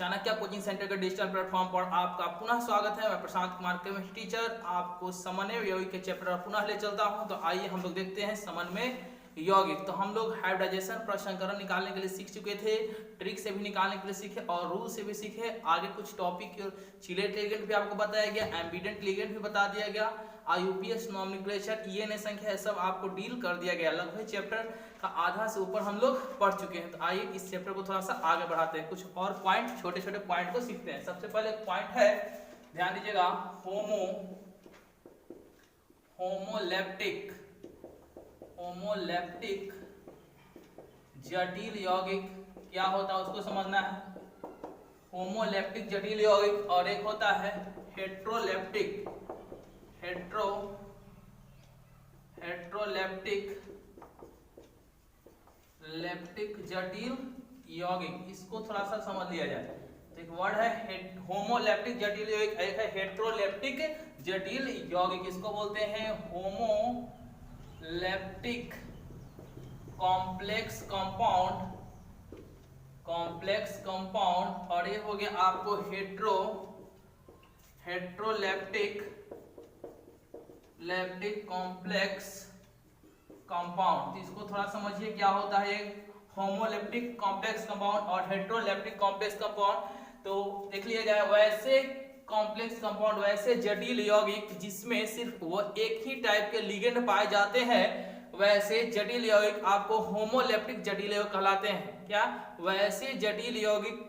Chanakya coaching centre के digital platform पर आपका पुनः स्वागत है। मैं प्रशांत कुमार केमिस्ट्री टीचर आपको समन्वय यौगिक के चैप्टर पुनः ले चलता हूं। तो आइए हम लोग देखते हैं समन्वय यौगिक। तो हम लोग हाइब्रिडाइजेशन प्रसंकरण निकालने के लिए सीख चुके थे, ट्रिक से भी निकालने के लिए सीखे और रूल से भी सीखे। आगे कुछ टॉपिक चिलेट लिगेंड भी आपको बताया गया, एम्बिडेंट लिगेंड भी बता दिया गया, आईयूपीएस नॉमेनक्लेचर, ईएनए संख्या सब आपको डील कर दिया गया। लगभग चैप्टर का आधा से ऊपर हम लोग पढ़ चुके हैं। तो आइए इस चैप्टर को थोड़ा सा आगे बढ़ाते हैं, कुछ और पॉइंट, छोटे छोटे पॉइंट को सीखते हैं। सबसे पहले पॉइंट है, ध्यान दीजिएगा, होमोलैप्टिक जटिल यौगिक क्या होता है उसको समझना है। होमोलैप्टिक जटिल यौगिक और एक होता है हेट्रोलैप्टिक जटिल यौगिक। इसको थोड़ा सा समझ लिया जाए तो एक वर्ड है होमोलैप्टिक जटिल यौगिक, एक है हेट्रोलैप्टिक जटिल यौगिक। इसको बोलते हैं होमोलैप्टिक कॉम्प्लेक्स कंपाउंड और ये हो गया आपको हेट्रोलैप्टिक कॉम्प्लेक्स कंपाउंड। इसको थोड़ा समझिए क्या होता है होमोलैप्टिक कॉम्प्लेक्स कंपाउंड और हेट्रोलैप्टिक कॉम्प्लेक्स कंपाउंड। तो देख लिया जाए, वैसे कॉम्प्लेक्स कंपाउंड, वैसे जटिल यौगिक जिसमें सिर्फ वो एक ही टाइप के लिगेंड पाए जाते हैं, वैसे जटिल यौगिक आपको होमोलैप्टिक जटिल यौगिक कहलाते हैं। क्या? वैसे जटिल यौगिक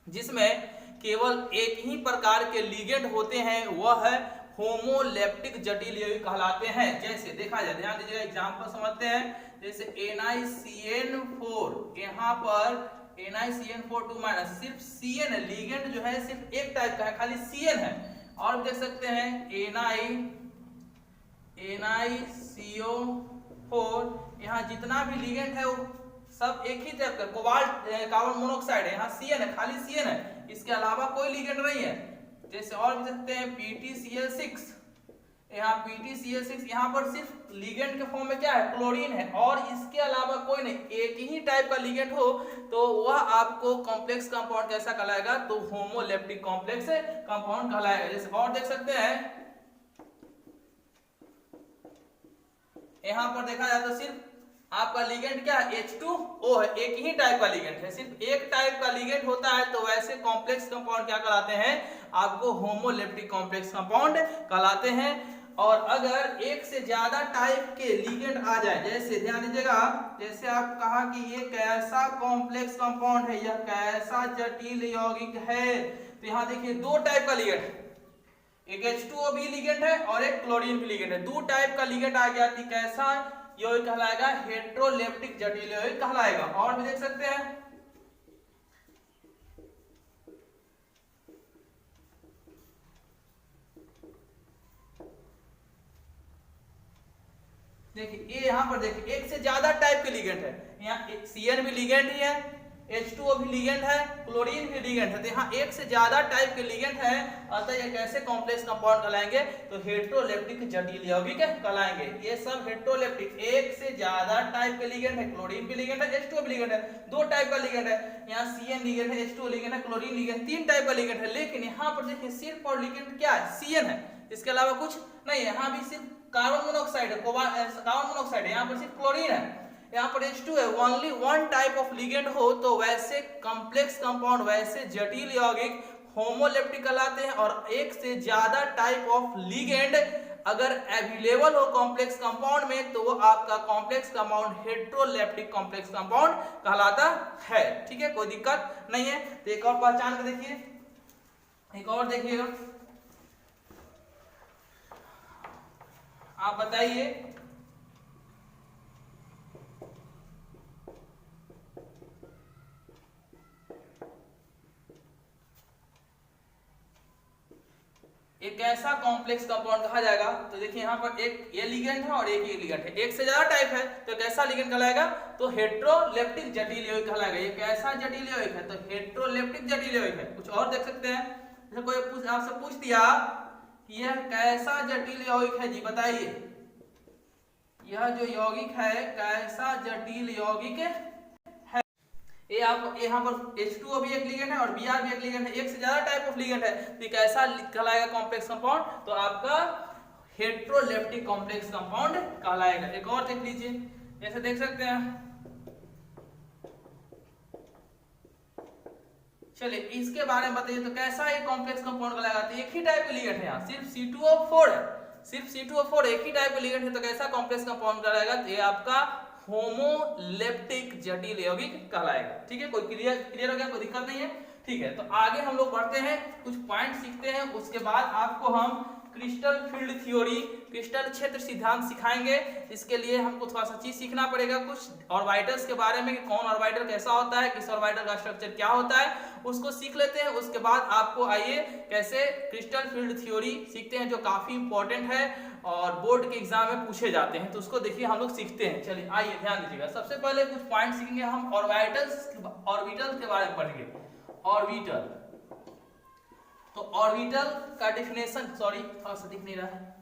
जिसमें केवल एक ही प्रकार के लिगेंड होते हैं वह है होमोलैप्टिक जटिल यौगिक कहलाते हैं। जैसे देखा जाए, ध्यान दीजिएगा, एग्जांपल समझते हैं। जैसे NiCN4, यहाँ पर NiCN4 सिर्फ CN लिगेंड जो है सिर्फ एक टाइप का है, खाली CN है। और देख सकते हैं NiCO4, यहाँ जितना भी लिगेंड है वो सब एक ही टाइप का, कोबाल्ट कार्बन मोनोऑक्साइड है, यहाँ CN है, खाली CN है, इसके अलावा कोई लिगेंड नहीं है। जैसे और भी सकते हैं PtCl6, यहाँ PtCl6, यहाँ पर सिर्फ लिगेंड के फॉर्म में क्या है, क्लोरीन है और इसके अलावा कोई नहीं। एक ही टाइप का लिगेंड हो तो वह आपको कॉम्प्लेक्स कंपाउंड कैसा कहलाएगा, तो होमोलैप्टिक कॉम्प्लेक्स कंपाउंड कहलाएगा। जैसे और देख सकते हैं, यहाँ पर देखा जाए तो सिर्फ आपका लिगेंड क्या है, H2O है, एक ही टाइप का लिगेंड है, सिर्फ एक टाइप का लिगेंड होता है। तो वैसे कॉम्प्लेक्स कंपाउंड क्या कहलाते हैं, आपको होमोलैप्टिक कॉम्प्लेक्स कंपाउंड कहलाते हैं। और अगर एक से ज्यादा टाइप के लिगेंड आ जाए, जैसे ध्यान दीजिएगा, जैसे आप कहा कि ये कैसा कॉम्प्लेक्स कंपाउंड है, यह कैसा जटिल यौगिक है, तो यहाँ देखिए दो टाइप का लिगेंड है, एक H2O भी लिगेंड है और एक क्लोरीन भी लिगेंड है। दो टाइप का लिगेंड आ गया, कैसा यौगिक कहलाएगा, हेट्रोलैप्टिक जटिल यौगिक कहलाएगा। और भी देख सकते हैं, देखिए ये यहाँ पर देखिए एक से ज्यादा टाइप के लिगेंड है, यहाँ CN भी लिगेंड ही है, H2O भी लिगेंड है, क्लोरीन भी लिगेंड है। तो यहाँ एक से ज्यादा टाइप के लिगेंड है, अतः ये कैसे कॉम्प्लेक्स कंपाउंड कहलाएंगे, तो हेट्रोलैप्टिक जटिल यौगिक कहलाएंगे। ये सब हेट्रोलैप्टिक, एक से ज्यादा टाइप के लिगेंड है, क्लोरीन भी लिगेंड है, H2O भी लिगेंड है, दो टाइप का लिगेंड है, यहाँ CN लिगेंड है, H2O लिगेंड है, क्लोरीन लिगेंड, तीन टाइप का लिगेंड है। लेकिन यहाँ पर देखिए सिर्फ और लिगेंड क्या है, CN है, इसके अलावा कुछ नहीं है। यहाँ भी सिर्फ कार्बन मोनोऑक्साइड है, कार्बन मोनोऑक्साइड है, यहाँ पर सिर्फ क्लोरीन है, यहाँ पर H2 है। Only one type of ligand हो तो वैसे कॉम्प्लेक्स कंपाउंड, वैसे जटिल यौगिक होमोलैप्टिक कहलाते हैं। और एक से ज्यादा टाइप ऑफ लिगेंड अगर अवेलेबल हो कॉम्प्लेक्स कंपाउंड में तो वो आपका कॉम्प्लेक्स कंपाउंड हेट्रोलैप्टिक कॉम्प्लेक्स कंपाउंड कहलाता है। ठीक है, कोई दिक्कत नहीं है। तो एक और पहचान के देखिए, एक और देखिएगा, आप बताइए, एक ऐसा कॉम्प्लेक्स कंपाउंड कहा जाएगा। तो देखिए यहाँ पर एक ये लिगेंड है और एक ये लिगेंड है, एक से ज्यादा टाइप है, तो कैसा लिगेंड कहलाएगा, तो हेट्रोलैप्टिक जटिल यौगिक कहलाएगा। ये कैसा जटिल यौगिक है, तो हेट्रोलैप्टिक जटिल यौगिक है। कुछ और देख सकते हैं, जैसे कोई आपसे पूछ दिया कि यह कैसा जटिल यौगिक है, जी बताइए, यह जो यौगिक है कैसा जटिल यौगिक है। ये आप यहाँ पर H2O भी एक लिगेंड है और Br भी एक लिगेंड है, एक से ज्यादा टाइप ऑफ लिगेंड है, तो कैसा कहलाएगा कॉम्प्लेक्स कंपाउंड, तो आपका हेट्रोलेप्टिक कॉम्प्लेक्स कंपाउंड कहलाएगा। एक और देख लीजिए, ऐसे देख सकते हैं, चलिए इसके बारे में बताइए, तो कैसा ये कॉम्प्लेक्स कंपाउंड कहलाएगा, तो एक ही टाइप का लिगेंड है, यहाँ सिर्फ C2O4 है, सिर्फ C2O4 एक ही टाइप का लिगेंड है, तो कैसा कॉम्प्लेक्स कंपाउंड कहलाएगा, तो ये आपका होमोलेप्टिक जटिल यौगिक कहलाएगा। ठीक है, कोई क्लियर हो गया, कोई दिक्कत नहीं है। ठीक है, तो आगे हम लोग बढ़ते हैं, कुछ पॉइंट सीखते हैं, उसके बाद आपको हम क्रिस्टल फील्ड थ्योरी, क्रिस्टल क्षेत्र सिद्धांत सिखाएंगे। इसके लिए हमको थोड़ा सा चीज सीखना पड़ेगा, कुछ ऑर्बिटल्स के बारे में कि कौन ऑर्बिटल कैसा होता है, किस ऑर्बिटल का स्ट्रक्चर क्या होता है, उसको सीख लेते हैं। उसके बाद आपको आइए कैसे क्रिस्टल फील्ड थ्योरी सीखते हैं, जो काफी इंपॉर्टेंट है और बोर्ड के एग्जाम में पूछे जाते हैं, तो उसको देखिए हम लोग सीखते हैं। चलिए आइए ध्यान दीजिएगा, सबसे पहले कुछ पॉइंट सीखेंगे हम ऑर्बिटल्स के बारे में पढ़ेंगे। ऑर्बिटल, तो ऑर्बिटल का डेफिनेशन, सॉरी थोड़ा सा दिख नहीं रहा है,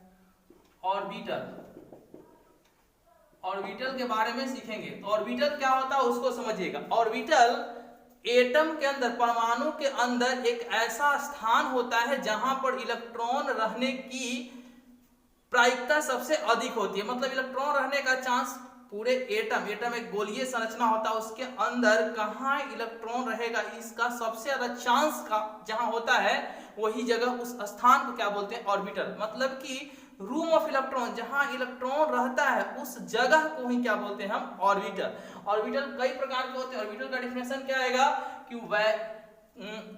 ऑर्बिटल के बारे में सीखेंगे। तो ऑर्बिटल क्या होता है उसको समझिएगा। ऑर्बिटल एटम के अंदर, परमाणु के अंदर एक ऐसा स्थान होता है जहां पर इलेक्ट्रॉन रहने की प्रायिकता सबसे अधिक होती है, मतलब इलेक्ट्रॉन रहने का चांस पूरे एटम एक गोलीय संरचना होता है, उसके अंदर कहाँ इलेक्ट्रॉन रहेगा इसका सबसे ज्यादा चांस का जहां होता है वही जगह, उस स्थान को क्या बोलते हैं, ऑर्बिटल। मतलब कि रूम ऑफ इलेक्ट्रॉन, जहां इलेक्ट्रॉन रहता है उस जगह को ही क्या बोलते हैं हम, ऑर्बिटल। ऑर्बिटल कई प्रकार के होते हैं। ऑर्बिटल का डेफिनेशन क्या आएगा कि वह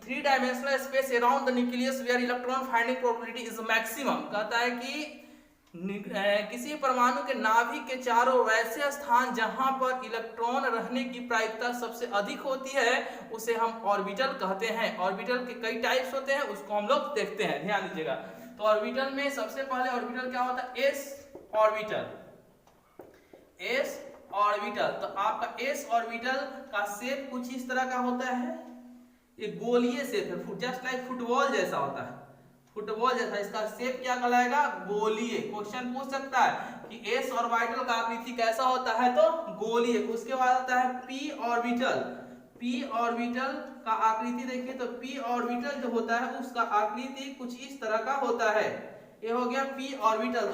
3 dimensional space around the nucleus where electron finding probability is maximum. कहता है कि किसी परमाणु के नाभिक के चारों वैसे स्थान जहां पर इलेक्ट्रॉन रहने की प्रायिकता सबसे अधिक होती है उसे हम ऑर्बिटल कहते हैं। ऑर्बिटल के कई टाइप्स होते हैं, उसको हम लोग देखते हैं, ध्यान दीजिएगा। तो ऑर्बिटल में सबसे पहले ऑर्बिटल क्या होता है, एस ऑर्बिटल। एस ऑर्बिटल, तो आपका एस ऑर्बिटल का शेप कुछ इस तरह का होता है, ये गोलीय शेप है, जस्ट लाइक फुटबॉल जैसा होता है, फुटबॉल जैसा। इसका शेप क्या कहलाएगा, गोलीय। क्वेश्चन पूछ सकता है कि एस ऑर्बिटल का आकृति कैसा होता है, तो गोलीय। उसके बाद आता है पी ऑर्बिटल। पी ऑर्बिटल का आकृति देखिए, तो पी ऑर्बिटल जो होता है उसका आकृति कुछ इस तरह का होता है। ये हो गया पी ऑर्बिटल।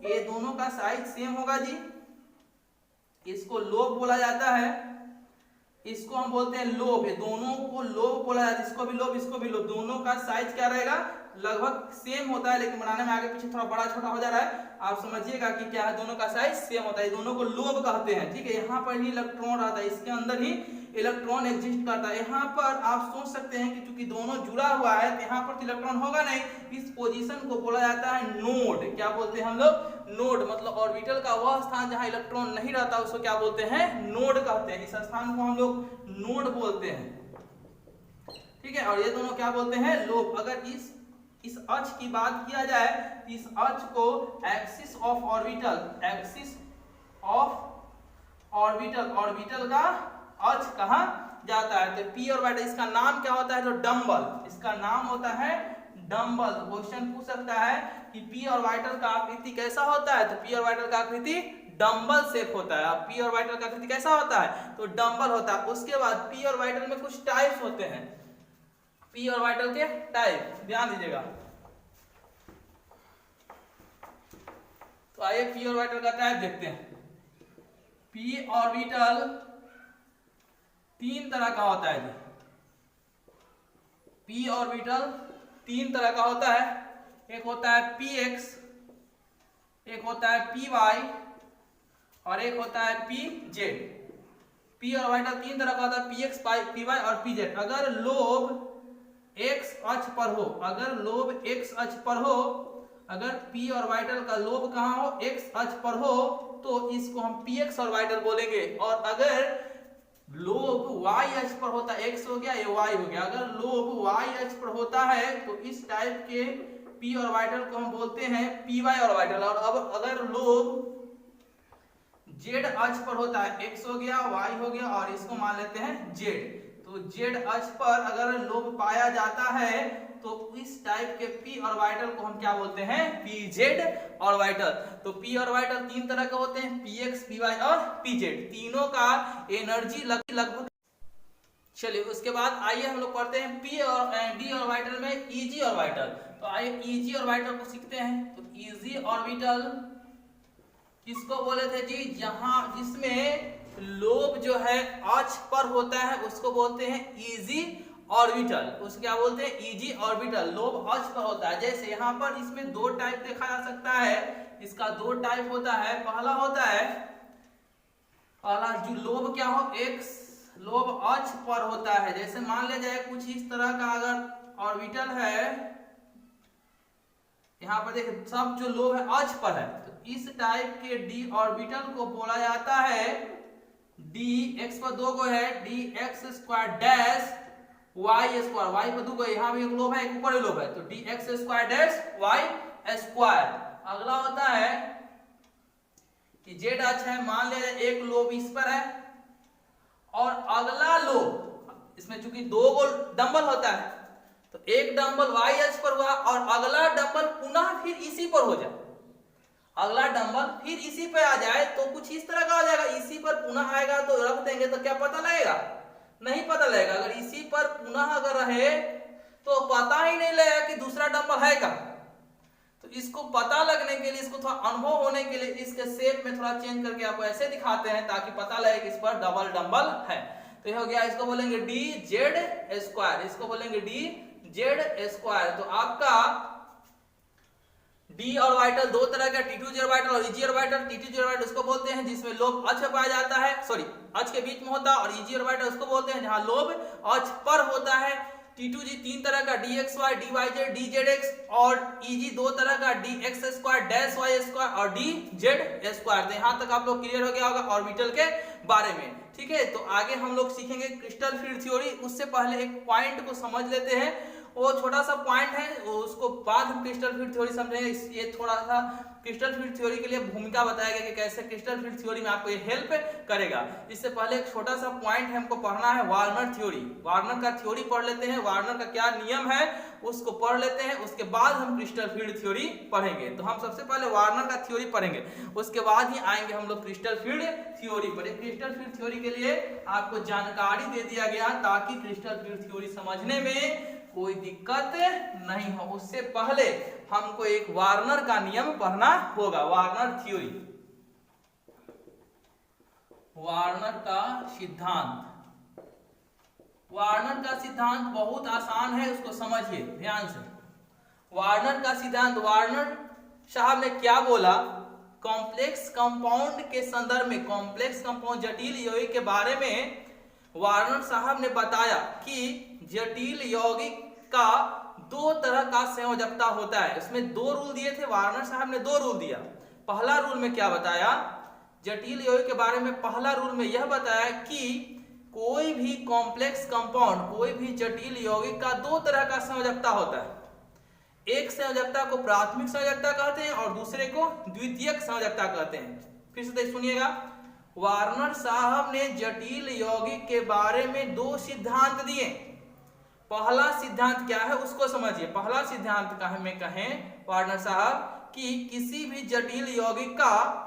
ये दोनों का साइज सेम होगा जी। इसको लोब बोला जाता है, इसको हम बोलते हैं लोब। ये दोनों को लोब बोला जाता है, इसको भी लोब, इसको भी लोब। दोनों का साइज क्या रहेगा, लगभग सेम होता है, लेकिन बनाने में आगे पीछे थोड़ा बड़ा छोटा हो जा रहा है। आप समझिएगा कि क्या है, दोनों का साइज सेम होता है, दोनों को लोब कहते हैं। ठीक है, यहाँ पर ही इलेक्ट्रॉन रहता है, इसके अंदर ही इलेक्ट्रॉन एग्जिस्ट करता है। यहाँ पर आप सोच सकते हैं कि चूंकि दोनों जुड़ा हुआ है तो यहाँ पर इलेक्ट्रॉन होगा नहीं, इस पोजीशन को बोला जाता है नोड। क्या बोलते हैं हम लोग, नोड। मतलब ऑर्बिटल का वह स्थान जहाँ इलेक्ट्रॉन नहीं रहता उसको क्या बोलते हैं, नोड कहते हैं। इस स्थान को हम लोग नोड बोलते हैं। ठीक है, और ये दोनों क्या बोलते हैं, लोब। अगर इस अक्ष की बात किया जाए तो इस अक्ष को axis of orbital, axis of orbital, orbital का अक्ष कहा जाता है। तो पी ऑर्बिटल, इसका नाम क्या होता है, तो डंबल, इसका नाम होता है डंबल। तो क्वेश्चन पूछ सकता है कि पी ऑर्बिटल का आकृति कैसा होता है, तो पी ऑर्बिटल का आकृति डंबल शेप होता है। पी ऑर्बिटल का आकृति कैसा होता है, तो डंबल होता है। उसके बाद पी ऑर्बिटल में कुछ टाइप्स होते हैं, पी ऑर्बिटल के टाइप ध्यान दीजिएगा। तो आइए पी ऑर्बिटल का टाइप देखते हैं। पी ऑर्बिटल 3 तरह का होता है। पी ऑर्बिटल 3 तरह का होता है। एक होता है px, एक होता है py और एक होता है pz। पी ऑर्बिटल 3 तरह का होता है, px, py और pz। अगर लोब x अक्ष पर हो, अगर लोब x अक्ष पर हो, अगर p ऑर्बिटल का लोब कहाँ हो, x अक्ष पर हो, तो इसको हम px ऑर्बिटल बोलेंगे। और अगर लोब y अक्ष पर होता है, x हो गया, ये y हो गया। अगर लोब y अक्ष पर होता है तो इस टाइप के p ऑर्बिटल को हम बोलते हैं py ऑर्बिटल। और अब अगर लोब z अक्ष पर होता है, x हो गया, y हो गया और इसको मान लेते हैं z, तो z अक्ष पर अगर लोब पाया जाता है तो इस टाइप के p ऑर्बिटल को हम क्या बोलते हैं, pz ऑर्बिटल। तो p ऑर्बिटल 3 तरह के होते हैं, px, py और pz। तीनों का एनर्जी लगभग चलिए उसके बाद आइए हम लोग पढ़ते हैं पी और डी ऑर्बिटल में इजी ऑर्बिटल। तो आइए इजी ऑर्बिटल को सीखते हैं। तो इजी ऑर्बिटल किसको बोले थे जी? जहां जिसमें लोब जो है अक्ष पर होता है उसको बोलते हैं इजी ऑर्बिटल। उसको क्या बोलते हैं? Easy orbital. लोब अक्ष पर होता है। जैसे यहाँ पर इसमें दो टाइप देखा जा सकता है। इसका दो टाइप होता है। पहला होता है, पहला जो लोब क्या हो, एक्स लोब अक्ष पर होता है। जैसे मान लिया जाए कुछ इस तरह का अगर ऑर्बिटल है, यहाँ पर देखिए सब जो लोब है अक्ष पर है, तो इस टाइप के डी ऑर्बिटल को बोला जाता है डी एक्स पर दो को है D X square dash Y square, Y पर दो को, यहाँ भी एक लोब है एक ऊपर भी लोब है, तो D X square dash Y square. अगला होता है कि जेड अक्ष है, मान लिया जाए एक लोब इस पर है और अगला लोब, इसमें चूंकि दो गो डंबल होता है तो एक डंबल वाई अक्ष पर हुआ और अगला डंबल पुनः फिर इसी पर हो जाए, अगला डंबल फिर इसी पे आ जाए तो कुछ इस तरह का हो जाएगा। इसी पर पुनः आएगा तो रख देंगे तो क्या पता लगेगा? नहीं पता लगेगा। अगर इसी पर पुनः अगर रहे तो पता ही नहीं लगेगा कि दूसरा डंबल है का। तो इसको पता लगने के लिए, इसको थोड़ा अनुभव होने के लिए इसके शेप में थोड़ा चेंज करके आपको ऐसे दिखाते हैं ताकि पता लगे कि इस पर डबल डंबल है। तो ये हो गया, इसको बोलेंगे डी जेड स्क्वायर, इसको बोलेंगे डी जेड स्क्वायर। तो आपका डी ऑर्बिटल दो तरह का, T2 ऑर्बिटल और इजी ऑर्बिटल। T2 ऑर्बिटल उसको बोलते हैं जिसमें लोब अक्ष पर पाया जाता है, सॉरी अक्ष के बीच में होता है, और इजी ऑर्बिटल उसको बोलते हैं जहां लोब अक्ष पर होता है। T2G तीन तरह का dxy, dyz, dzx, और EG दो तरह का dx square dash y square और dz स्क्वायर। तो यहाँ तक आप लोग क्लियर हो गया होगा ऑर्बिटल के बारे में। ठीक है, तो आगे हम लोग सीखेंगे क्रिस्टल फील्ड थ्योरी। उससे पहले एक पॉइंट को समझ लेते हैं, वो छोटा सा पॉइंट है, उसको बाद हम क्रिस्टल फील्ड थ्योरी समझेंगे। ये थोड़ा सा क्रिस्टल फील्ड थ्योरी के लिए भूमिका बताया गया कि कैसे क्रिस्टल फील्ड थ्योरी में आपको ये हेल्प करेगा। इससे पहले एक छोटा सा पॉइंट है, हमको पढ़ना है वार्नर थ्योरी। वार्नर का थ्योरी पढ़ लेते हैं, वार्नर का क्या नियम है उसको पढ़ लेते हैं, उसके बाद हम क्रिस्टल फील्ड थ्योरी पढ़ेंगे। तो हम सबसे पहले वार्नर का थ्योरी पढ़ेंगे, उसके बाद ही आएंगे हम लोग क्रिस्टल फील्ड थ्योरी पर। क्रिस्टल फील्ड थ्योरी के लिए आपको जानकारी दे दिया गया ताकि क्रिस्टल फील्ड थ्योरी समझने में कोई दिक्कत नहीं हो। उससे पहले हमको एक वार्नर का नियम पढ़ना होगा, वार्नर थ्योरी, वार्नर का सिद्धांत। वार्नर का सिद्धांत बहुत आसान है, उसको समझिए ध्यान से। वार्नर का सिद्धांत, वार्नर साहब ने क्या बोला? कॉम्प्लेक्स कंपाउंड के संदर्भ में, कॉम्प्लेक्स कंपाउंड जटिल यौगिक के बारे में वार्नर साहब ने बताया कि जटिल यौगिक का दो तरह का संयोजकता होता है। इसमें दो रूल दिए थे, वार्नर साहब ने दो रूल दिया। पहला रूल में क्या बताया? जटिल यौगिक के बारे में पहला रूल में यह बताया कि कोई भी कॉम्प्लेक्स कंपाउंड, कोई भी जटिल यौगिक का दो तरह का संयोजकता होता है। एक संयोजकता को प्राथमिक संयोजकता कहते हैं और दूसरे को द्वितीयक संयोजकता कहते हैं। फिर से सुनिएगा, वार्नर साहब ने जटिल यौगिक के बारे में दो सिद्धांत दिए। पहला सिद्धांत क्या है उसको समझिए। पहला सिद्धांत का हमें कहें वार्नर साहब कि किसी भी जटिल यौगिक का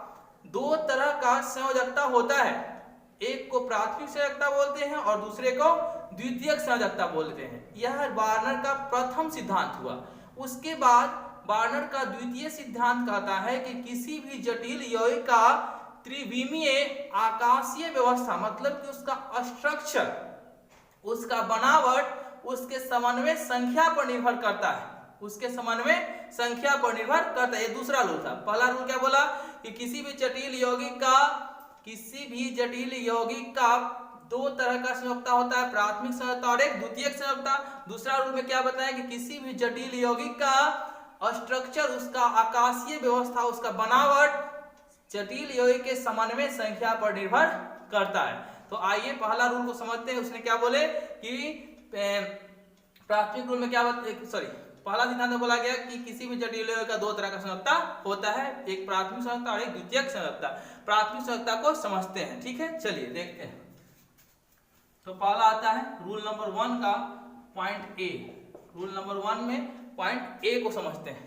दो तरह का संयोजकता होता है। एक को प्राथमिक संयोजकता बोलते हैं और दूसरे को द्वितीयक संयोजकता बोलते हैं। यह वार्नर का प्रथम सिद्धांत हुआ। उसके बाद वार्नर का द्वितीय सिद्धांत कहता है कि किसी भी जटिल यौगिक का त्रिविमीय आकाशीय व्यवस्था, मतलब कि उसका स्ट्रक्चर, उसका बनावट उसके समन्वय संख्या पर निर्भर करता है, उसके समन्वय संख्या पर निर्भर करता है। ये दूसरा रूल था। पहला रूल क्या बोला कि किसी भी जटिल यौगिक का दो तरह का संयोजकता होता है, प्राथमिक संयोजकता और एक द्वितीयक संयोजकता। दूसरा रूल में क्या बताया कि किसी भी जटिल यौगिक का स्ट्रक्चर, उसका आकाशीय व्यवस्था, उसका बनावट जटिल यौगिक के समन्वय संख्या पर निर्भर करता है। तो आइए पहला रूल को समझते हैं। उसने क्या बोले कि प्राथमिक रूल में क्या पहला सिद्धांत में बोला गया कि किसी भी जटिल यौगिक का दो तरह का संयोजकता होता है, एक प्राथमिक संयोजकता और एक द्वितीयक संयोजकता। प्राथमिक संयोजकता को समझते हैं। ठीक है, चलिए देखते हैं। तो पहला आता है रूल नंबर 1 का पॉइंट ए। रूल नंबर 1 में पॉइंट ए को समझते हैं।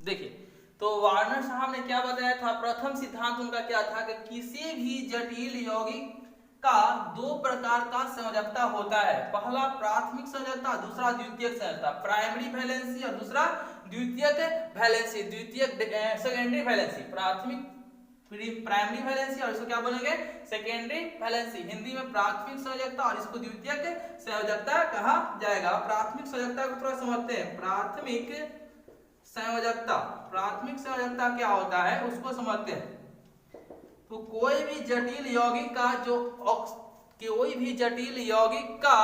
देखिए तो वार्नर साहब ने क्या बताया था, प्रथम सिद्धांत उनका क्या था कि किसी भी जटिल यौगिक का दो प्रकार का संयोजकता होता है, पहला प्राथमिक संयोजकता, दूसरा द्वितीयक संयोजकता, प्राइमरी वैलेंसी और दूसरा द्वितीयक valency, secondary valency, primary valency और इसको क्या बोलेंगे सेकेंडरी वैलेंसी। हिंदी में प्राथमिक संयोजकता और इसको द्वितीयक संयोजकता कहा जाएगा। प्राथमिक संयोजकता को थोड़ा समझते हैं। प्राथमिक संयोजकता क्या होता है उसको समझते हैं। तो कोई भी जटिल यौगिक का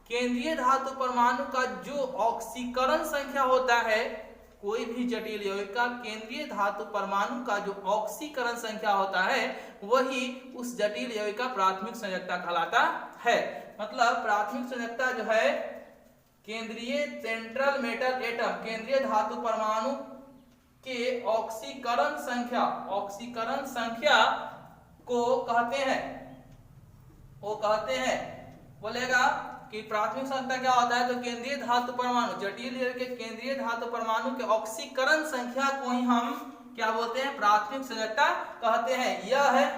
केंद्रीय धातु परमाणु का जो ऑक्सीकरण संख्या होता है, कोई भी जटिल यौगिक का केंद्रीय धातु परमाणु का जो ऑक्सीकरण संख्या होता है वही उस जटिल यौगिक का प्राथमिक संयोजकता कहलाता है। मतलब प्राथमिक संयोजकता जो है केंद्रीय सेंट्रल मेटल एटम, केंद्रीय धातु परमाणु के ऑक्सीकरण संख्या को कहते हैं, बोलेगा कि प्राथमिक संयोजकता क्या होता है, तो केंद्रीय धातु परमाणु, जटिल यौगिक के केंद्रीय धातु परमाणु के ऑक्सीकरण संख्या को ही हम क्या बोलते हैं, प्राथमिक संयोजकता कहते हैं। यह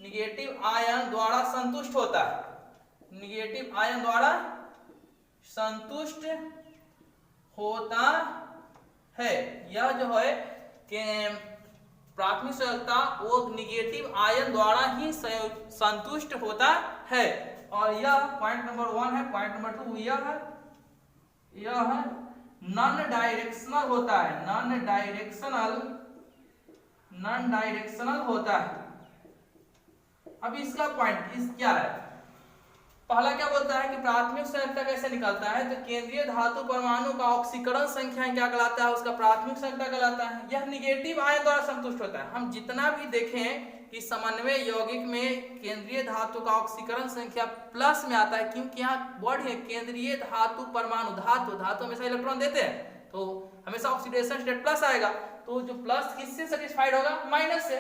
निगेटिव आयन द्वारा संतुष्ट होता है, निगेटिव आयन द्वारा संतुष्ट होता है। यह जो है कि प्राथमिक संयोजकता वो निगेटिव आयन द्वारा ही संतुष्ट होता है। और यह पॉइंट नंबर 1 है। पॉइंट नंबर 2 यह नॉन डायरेक्शनल होता है, नॉन डायरेक्शनल होता है। अब इसका पॉइंट क्या है, पहला क्या बोलता है कि प्राथमिक संयोजकता कैसे निकलता है, तो केंद्रीय धातु परमाणु का ऑक्सीकरण संख्या क्या कहलाता है, उसका प्राथमिक संयोजकता कहलाता है। यह निगेटिव आयन द्वारा संतुष्ट होता है। हम जितना भी देखें कि समन्वय यौगिक में केंद्रीय धातु का ऑक्सीकरण संख्या प्लस में आता है, क्योंकि यहाँ वर्ड है केंद्रीय धातु परमाणु, धातु हमेशा इलेक्ट्रॉन देते हैं तो हमेशा ऑक्सीडेशन स्टेट प्लस आएगा। तो जो प्लस किससे सेटिस्फाइड होगा, माइनस से।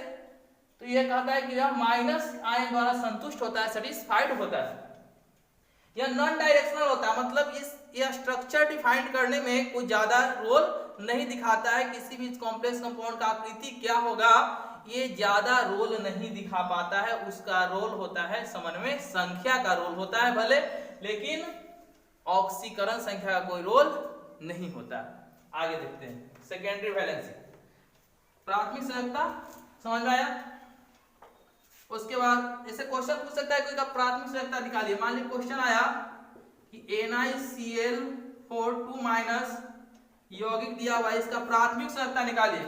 तो यह कहता है कि यह माइनस आयन द्वारा संतुष्ट होता है, सेटिस्फाइड होता है। यह नॉन डायरेक्शनल होता है, मतलब यह स्ट्रक्चर डिफाइन करने में कोई ज्यादा रोल नहीं दिखाता है। किसी भी कॉम्प्लेक्स कंपाउंड का आकृति क्या होगा ये ज्यादा रोल नहीं दिखा पाता है। उसका रोल होता है समन्वय संख्या का रोल होता है भले, लेकिन ऑक्सीकरण संख्या का कोई रोल नहीं होता। आगे देखते हैं सेकेंडरी वैलेंसी। प्राथमिक संयोजकता समझ में आया। उसके बाद ऐसे क्वेश्चन पूछ सकता है कोई का प्राथमिक संयोजकता निकालिए। मान लीजिए क्वेश्चन आया कि NiCl4 यौगिक दिया हुआ है, इसका प्राथमिक संयोजकता निकालिए,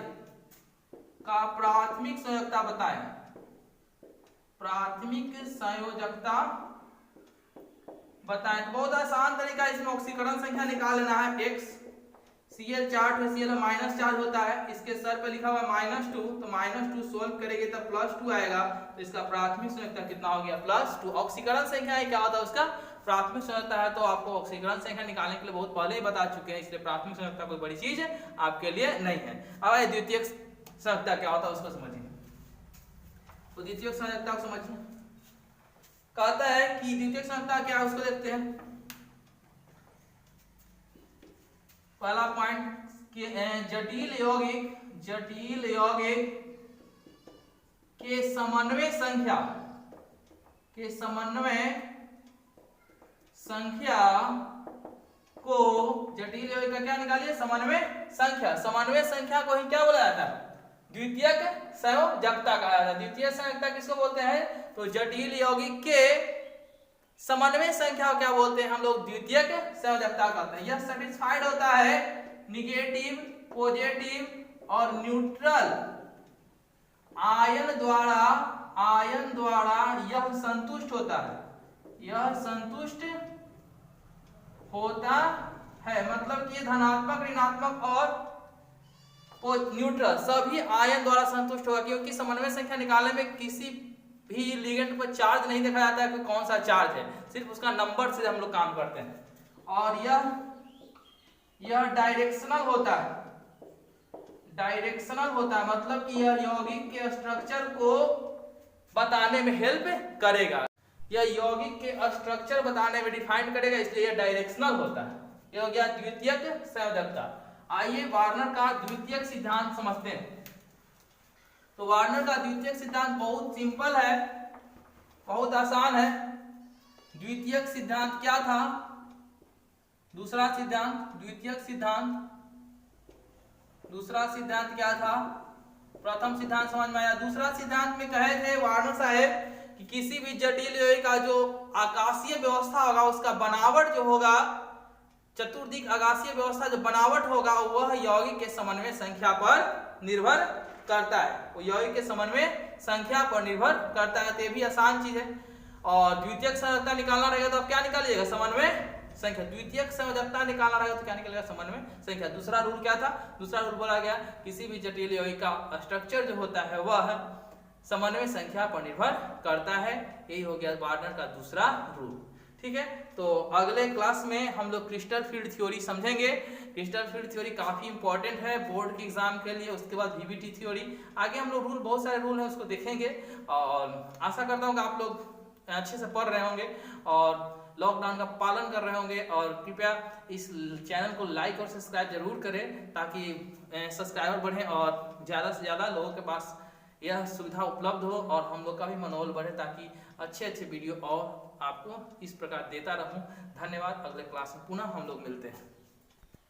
का प्राथमिक संयोजकता बताएं। प्राथमिक संयोजकता बताएं। तो बहुत आसान तरीका है, इसमें ऑक्सीकरण संख्या निकाल लेना है। X Cl चार्ट है, Cl माइनस चार्ज होता है, इसके सर पे लिखा हुआ -2, तो -2 सोल्व करेंगे तब +2 आएगा। तो इसका प्राथमिक संयोजकता कितना हो गया, +2। ऑक्सीकरण संख्या है क्या होता है उसका प्राथमिक संयोजकता है, तो आपको ऑक्सीकरण संख्या निकालने के लिए बहुत पहले ही बता चुके हैं, इसलिए प्राथमिक संयोजकता कोई बड़ी चीज आपके लिए नहीं है। अब द्वितीयक संयोजकता क्या होता है उसको समझिए। तो द्वितीयक संयोजकता को समझिए, कहता है कि द्वितीयक संयोजकता क्या है उसको देखते हैं। पहला पॉइंट कि जटिल यौगिक के समन्वय संख्या को, जटिल यौगिक का क्या निकालिए, समन्वय संख्या को ही क्या बोला जाता है, द्वितीयक संयोजकता कहा जाता है। द्वितीयक संयोजकता किसको बोलते हैं, तो जटिल यौगिक के समन्वय संख्या क्या बोलते हैं हम लोग, द्वितीयक संयोजकता कहते हैं। यह सेटिस्फाइड होता है निगेटिव, पॉजिटिव और न्यूट्रल आयन द्वारा यह संतुष्ट होता है, मतलब कि धनात्मक, ऋणात्मक और न्यूट्रल सभी आयन द्वारा संतुष्ट होगा, क्योंकि समन्वय संख्या निकालने में किसी भी लिगेंड पर चार्ज नहीं देखा जाता है कि कौन सा चार्ज है, सिर्फ उसका नंबर से हम लोग काम करते हैं। और यह डायरेक्शनल होता है, मतलब कि यह यौगिक के स्ट्रक्चर को बताने में हेल्प करेगा। यह यौगिक के स्ट्रक्चर बताने में डिफाइन करेगा, इसलिए यह डायरेक्शनल होता है। यह हो गया द्वितीयक संयोजकता। आइए वार्नर का द्वितीयक सिद्धांत समझते हैं। तो वार्नर का द्वितीयक सिद्धांत बहुत सिंपल है, बहुत आसान है। द्वितीयक सिद्धांत क्या था? दूसरा सिद्धांत, द्वितीयक सिद्धांत, दूसरा सिद्धांत क्या था? प्रथम सिद्धांत समझ में आया। दूसरा सिद्धांत में कहे थे वार्नर साहब कि किसी भी जटिल यौगिक का जो आकाशीय व्यवस्था होगा, उसका बनावट जो होगा, चतुर्दिक आकाशीय व्यवस्था जो बनावट होगा, वह यौगिक के समन्वय संख्या पर निर्भर करता है। वो यौगिक के समन्वय संख्या पर निर्भर करता है। तो ये भी आसान चीज है। और द्वितीयक संयोजकता निकालना रहेगा तो अब क्या निकालिएगा? समन्वय संख्या। द्वितीयक संयोजकता निकालना रहेगा तो क्या निकलेगा? समन्वय संख्या। दूसरा रूल क्या था? दूसरा रूल बोला गया किसी भी जटिल यौगिक का स्ट्रक्चर जो होता है वह समन्वय संख्या पर निर्भर करता है। यही हो गया वार्नर का दूसरा रूल। ठीक है, तो अगले क्लास में हम लोग क्रिस्टल फील्ड थ्योरी समझेंगे। क्रिस्टल फील्ड थ्योरी काफी इंपॉर्टेंट है बोर्ड के एग्जाम के लिए। उसके बाद वीवीटी थ्योरी, आगे हम लोग रूल, बहुत सारे रूल हैं उसको देखेंगे। और आशा करता हूँ कि आप लोग अच्छे से पढ़ रहे होंगे और लॉकडाउन का पालन कर रहे होंगे। और कृपया इस चैनल को लाइक और सब्सक्राइब जरूर करें ताकि सब्सक्राइबर बढ़े और ज़्यादा से ज़्यादा लोगों के पास यह सुविधा उपलब्ध हो और हम लोग का भी मनोबल बढ़े, ताकि अच्छे अच्छे वीडियो और आपको इस प्रकार देता रहूं। धन्यवाद। अगले क्लास में पुनः हम लोग मिलते हैं।